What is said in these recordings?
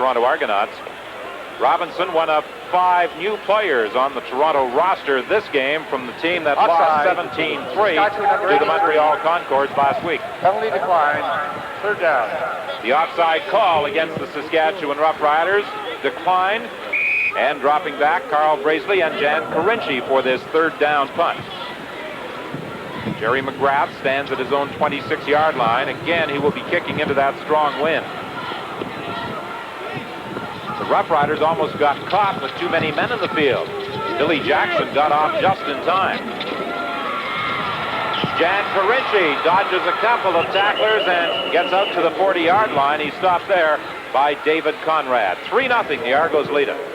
Toronto Argonauts. Robinson, one of 5 new players on the Toronto roster this game from the team that lost 17-3 to the Montreal Concords last week. Penalty declined. Third down. The offside call against the Saskatchewan Roughriders declined, and dropping back, Carl Brazeley and Jan Karinci for this third down punt. Jerry McGrath stands at his own 26-yard line. Again, he will be kicking into that strong wind. The Roughriders almost got caught with too many men in the field. Billy Jackson got off just in time. Jan Karinci dodges a couple of tacklers and gets out to the 40-yard line. He's stopped there by David Conrad. 3-0, the Argos lead it.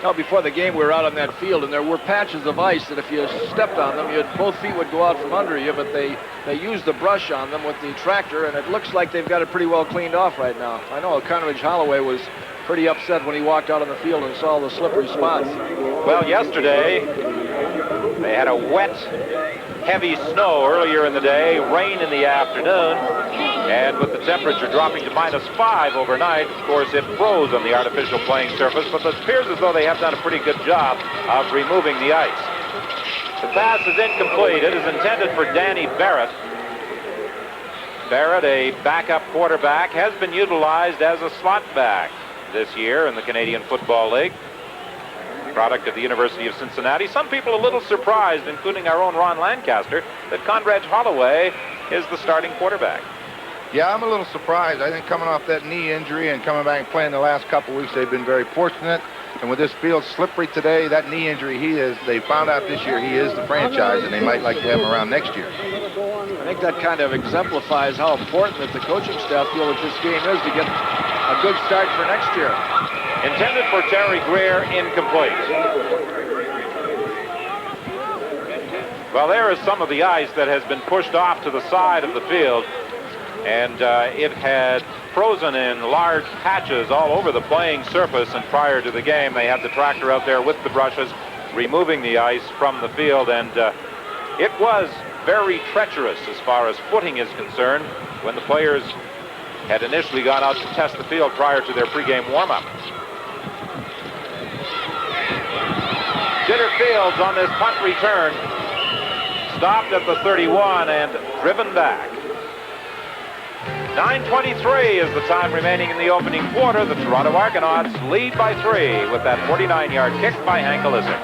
Now, before the game, we were out on that field, and there were patches of ice that if you stepped on them, both feet would go out from under you, but they used the brush on them with the tractor, and it looks like they've got it pretty well cleaned off right now. I know Carnegie Holloway was pretty upset when he walked out on the field and saw the slippery spots. Well, yesterday, they had a wet, heavy snow earlier in the day, rain in the afternoon, and with the temperature dropping to -5 overnight, of course, it froze on the artificial playing surface, but it appears as though they have done a pretty good job of removing the ice. The pass is incomplete. It is intended for Danny Barrett. Barrett, a backup quarterback, has been utilized as a slot back this year in the Canadian Football League. Product of the University of Cincinnati. Some people a little surprised, including our own Ron Lancaster, that Conrad Holloway is the starting quarterback. Yeah, I'm a little surprised. I think coming off that knee injury and coming back and playing the last couple weeks, they've been very fortunate. And with this field slippery today, that knee injury, they found out this year he is the franchise, and they might like to have him around next year. I think that kind of exemplifies how important that the coaching staff feel that this game is to get a good start for next year. Intended for Terry Greer, incomplete. Well, there is some of the ice that has been pushed off to the side of the field, and it had frozen in large patches all over the playing surface, and prior to the game, they had the tractor out there with the brushes, removing the ice from the field, and it was very treacherous as far as footing is concerned when the players had initially gone out to test the field prior to their pregame warm-up. Jitter Fields on this punt return, stopped at the 31 and driven back. 9:23 is the time remaining in the opening quarter. The Toronto Argonauts lead by 3 with that 49-yard kick by Hank Olisic.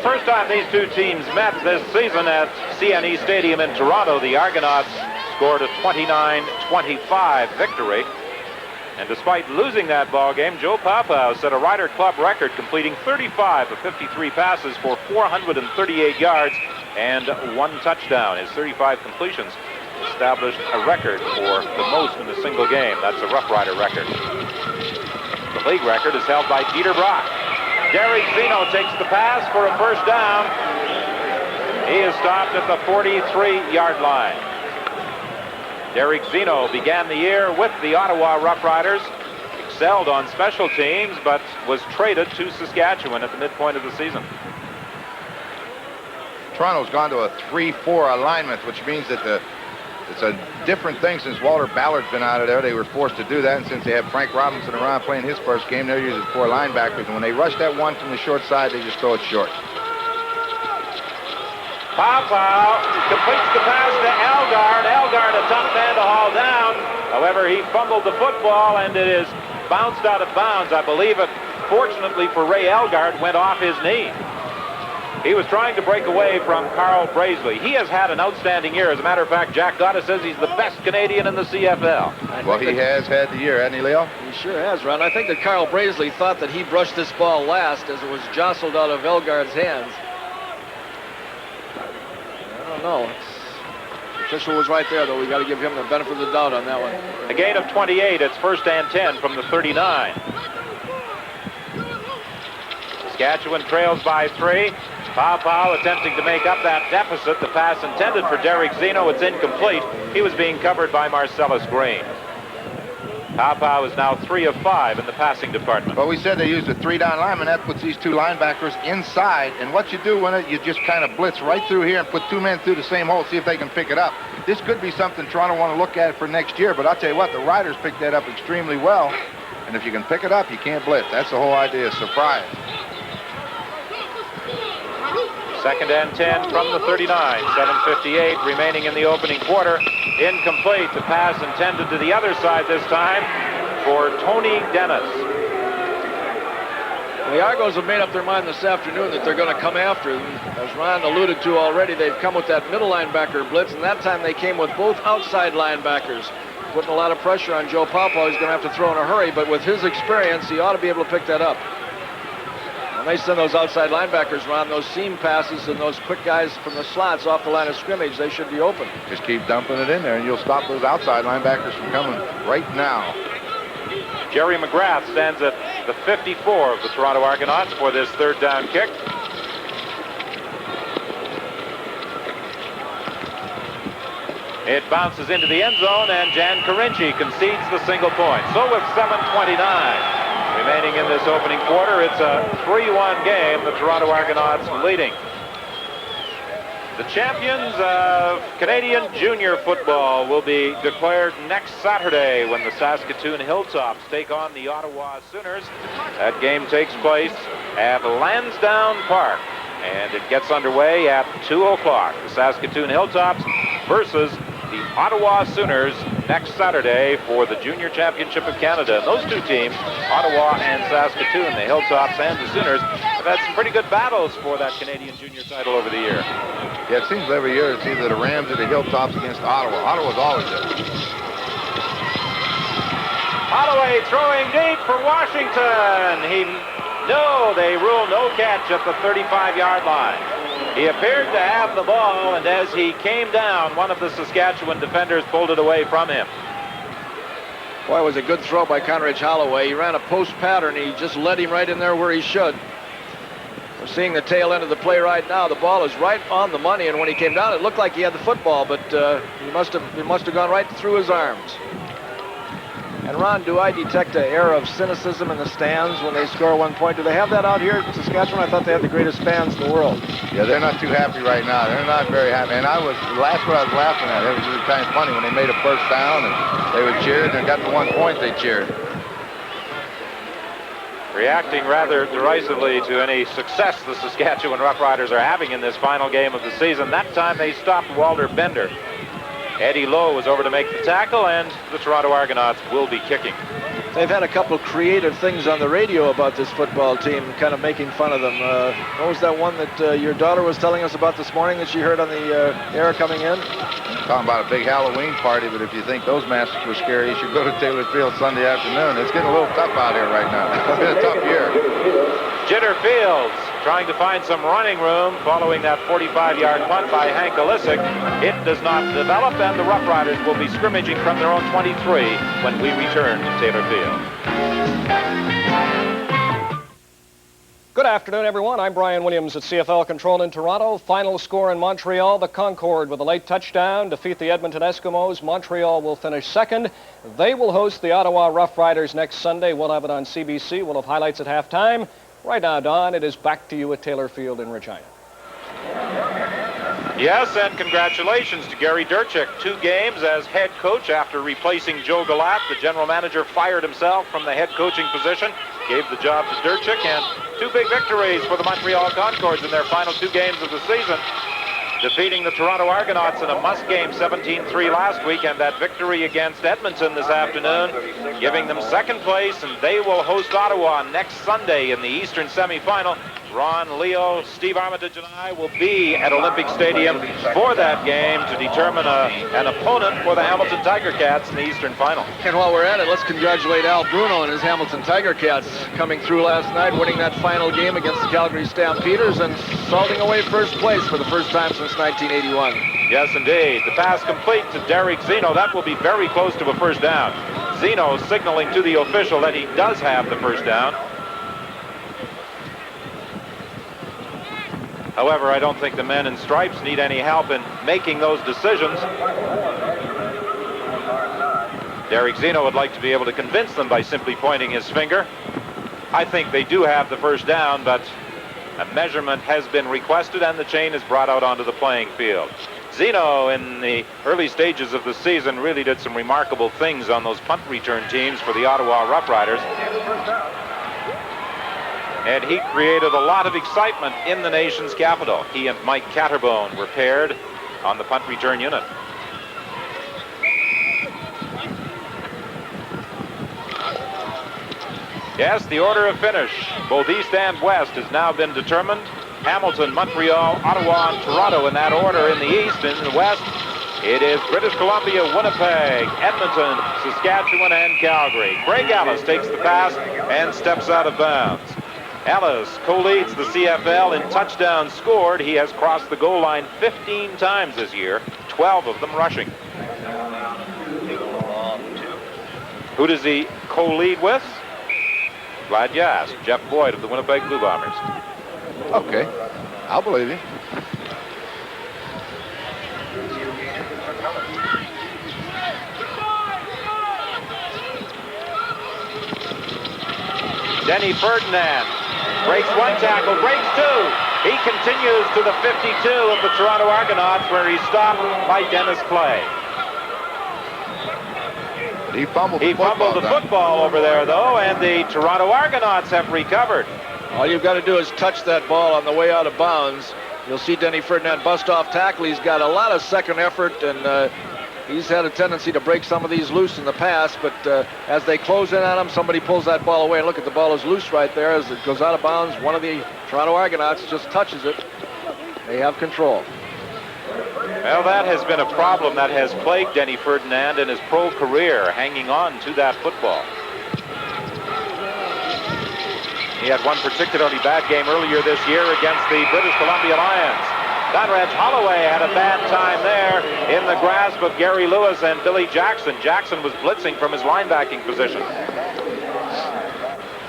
First time these two teams met this season at CNE Stadium in Toronto, the Argonauts scored a 29-25 victory. And despite losing that ball game, Joe Paopao set a Ryder Club record, completing 35 of 53 passes for 438 yards and 1 touchdown. His 35 completions established a record for the most in a single game. That's a Rough Rider record. The league record is held by Dieter Brock. Derek Zeno takes the pass for a first down. He is stopped at the 43-yard line. Derek Zeno began the year with the Ottawa Roughriders, excelled on special teams, but was traded to Saskatchewan at the midpoint of the season. Toronto's gone to a 3-4 alignment, which means that it's a different thing since Walter Ballard's been out of there. They were forced to do that, and since they have Frank Robinson around playing his first game, they're using 4 linebackers, and when they rush that one from the short side, they just throw it short. Paopao completes the pass to Elgard. Elgard, a tough man to haul down. However, he fumbled the football, and it is bounced out of bounds. I believe it, fortunately for Ray Elgard, went off his knee. He was trying to break away from Carl Brazeley. He has had an outstanding year. As a matter of fact, Jack Gotta says he's the best Canadian in the CFL. Well, he has had the year, hasn't he, Leo? He sure has, Ron. I think that Carl Brazeley thought that he brushed this ball last as it was jostled out of Elgard's hands. I don't know. The official was right there, though. We got to give him the benefit of the doubt on that one. A gain of 28. It's 1st and 10 from the 39. Saskatchewan trails by 3. Paopao attempting to make up that deficit. The pass intended for Derek Zeno. It's incomplete. He was being covered by Marcellus Green. Paopao is now 3 of 5 in the passing department. Well, we said they used a 3-down lineman. That puts these 2 linebackers inside. And what you do when you just kind of blitz right through here and put 2 men through the same hole, see if they can pick it up. this could be something Toronto want to look at for next year. But I'll tell you what, the Riders picked that up extremely well. And if you can pick it up, you can't blitz. That's the whole idea, surprise. 2nd and 10 from the 39. 7:58 remaining in the opening quarter. Incomplete. The pass intended to the other side this time for Tony Dennis. The Argos have made up their mind this afternoon that they're going to come after them. As Ron alluded to already, they've come with that middle linebacker blitz, and that time they came with both outside linebackers, putting a lot of pressure on Joe Pawpaw. He's going to have to throw in a hurry, but with his experience, he ought to be able to pick that up. When they send those outside linebackers, Ron, those seam passes and those quick guys from the slots off the line of scrimmage, they should be open. Just keep dumping it in there, and you'll stop those outside linebackers from coming right now. Jerry McGrath stands at the 54 of the Toronto Argonauts for this 3rd down kick. It bounces into the end zone, and Jan Karinci concedes the single point. So with 7:29 remaining in this opening quarter, it's a 3-1 game, the Toronto Argonauts leading. The champions of Canadian junior football will be declared next Saturday when the Saskatoon Hilltops take on the Ottawa Sooners. That game takes place at Lansdowne Park, and it gets underway at 2 o'clock. The Saskatoon Hilltops versus the Ottawa Sooners next Saturday for the Junior Championship of Canada. And those two teams, Ottawa and Saskatoon, the Hilltops and the Sooners, have had some pretty good battles for that Canadian junior title over the year. Yeah, it seems every year it's either the Rams or the Hilltops against Ottawa. Ottawa's always there. Holloway throwing deep for Washington. They rule no catch at the 35-yard line. He appeared to have the ball, and as he came down, one of the Saskatchewan defenders pulled it away from him. Boy, it was a good throw by Conridge Holloway. He ran a post pattern. He just led him right in there where he should. We're seeing the tail end of the play right now. The ball is right on the money, and when he came down, it looked like he had the football, but he must have gone right through his arms. And Ron, do I detect an air of cynicism in the stands when they score 1 point? Do they have that out here in Saskatchewan? I thought they had the greatest fans in the world. Yeah, they're not too happy right now. They're not very happy. And that's what I was laughing at. It was really kind of funny when they made a first down and they would cheer, and got to 1 point, they cheered. Reacting rather derisively to any success the Saskatchewan Roughriders are having in this final game of the season. That time they stopped Walter Bender. Eddie Lowe was over to make the tackle, and the Toronto Argonauts will be kicking. They've had a couple of creative things on the radio about this football team, kind of making fun of them. What was that one that your daughter was telling us about this morning that she heard on the air coming in? Talking about a big Halloween party, but if you think those masks were scary, you should go to Taylor Field Sunday afternoon. It's getting a little tough out here right now. It's been a tough year. Jitter Fields trying to find some running room following that 45-yard punt by Hank Olisic. It does not develop, and the Roughriders will be scrimmaging from their own 23 when we return to Taylor Field. Good afternoon, everyone. I'm Brian Williams at CFL Control in Toronto. Final score in Montreal. The Concorde with a late touchdown defeat the Edmonton Eskimos. Montreal will finish second. They will host the Ottawa Roughriders next Sunday. We'll have it on CBC. We'll have highlights at halftime. Right now, Don, it is back to you at Taylor Field in Regina. Yes, and congratulations to Gary Durchik. 2 games as head coach after replacing Joe Galat. The general manager fired himself from the head coaching position, gave the job to Durchik, and 2 big victories for the Montreal Concords in their final 2 games of the season. Defeating the Toronto Argonauts in a must game 17-3 last week, and that victory against Edmonton this afternoon, giving them second place, and they will host Ottawa next Sunday in the Eastern semifinal. Ron, Leo, Steve Armitage, and I will be at Olympic Stadium for that game to determine an opponent for the Hamilton Tiger Cats in the Eastern Final. And while we're at it, let's congratulate Al Bruno and his Hamilton Tiger Cats coming through last night, winning that final game against the Calgary Stampeders and salting away first place for the first time since 1981. Yes, indeed. The pass complete to Derek Zeno. That will be very close to a first down. Zeno signaling to the official that he does have the first down. However, I don't think the men in stripes need any help in making those decisions. Derek Zeno would like to be able to convince them by simply pointing his finger. I think they do have the first down, but a measurement has been requested and the chain is brought out onto the playing field. Zeno, in the early stages of the season, really did some remarkable things on those punt return teams for the Ottawa Roughriders. And he created a lot of excitement in the nation's capital. He and Mike Catterbone were paired on the punt return unit. Yes, the order of finish, both East and West, has now been determined. Hamilton, Montreal, Ottawa, and Toronto in that order in the East. In the West, it is British Columbia, Winnipeg, Edmonton, Saskatchewan, and Calgary. Greg Ellis takes the pass and steps out of bounds. Ellis co-leads the CFL in touchdowns scored. He has crossed the goal line 15 times this year, 12 of them rushing. Who does he co-lead with? Glad you asked. Jeff Boyd of the Winnipeg Blue Bombers. Okay, I'll believe you. Denny Ferdinand breaks one tackle, breaks two. He continues to the 52 of the Toronto Argonauts, where he's stopped by Dennis Clay. He fumbled the football over there, though, and the Toronto Argonauts have recovered. All you've got to do is touch that ball on the way out of bounds. You'll see Denny Ferdinand bust off tackle. He's got a lot of second effort, and he's had a tendency to break some of these loose in the past, but as they close in on him, somebody pulls that ball away. And look at the ball is loose right there as it goes out of bounds. One of the Toronto Argonauts just touches it. They have control. Well, that has been a problem that has plagued Denny Ferdinand in his pro career, hanging on to that football. He had one particularly bad game earlier this year against the British Columbia Lions. Conrad Holloway had a bad time there in the grasp of Gary Lewis and Billy Jackson. Jackson was blitzing from his linebacking position.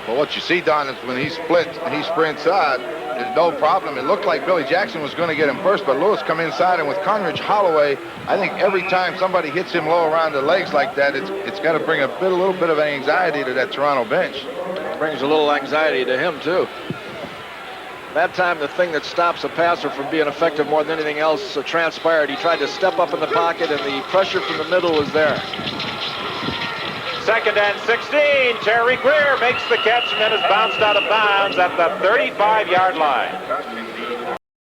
Well, what you see, Don, is when he splits and he sprints out, there's no problem. It looked like Billy Jackson was going to get him first, but Lewis come inside, and with Conrad Holloway, I think every time somebody hits him low around the legs like that, it's got to bring a little bit of anxiety to that Toronto bench. It brings a little anxiety to him, too. That time, the thing that stops a passer from being effective more than anything else transpired. He tried to step up in the pocket, and the pressure from the middle was there. 2nd and 16. Terry Greer makes the catch and then is bounced out of bounds at the 35-yard line.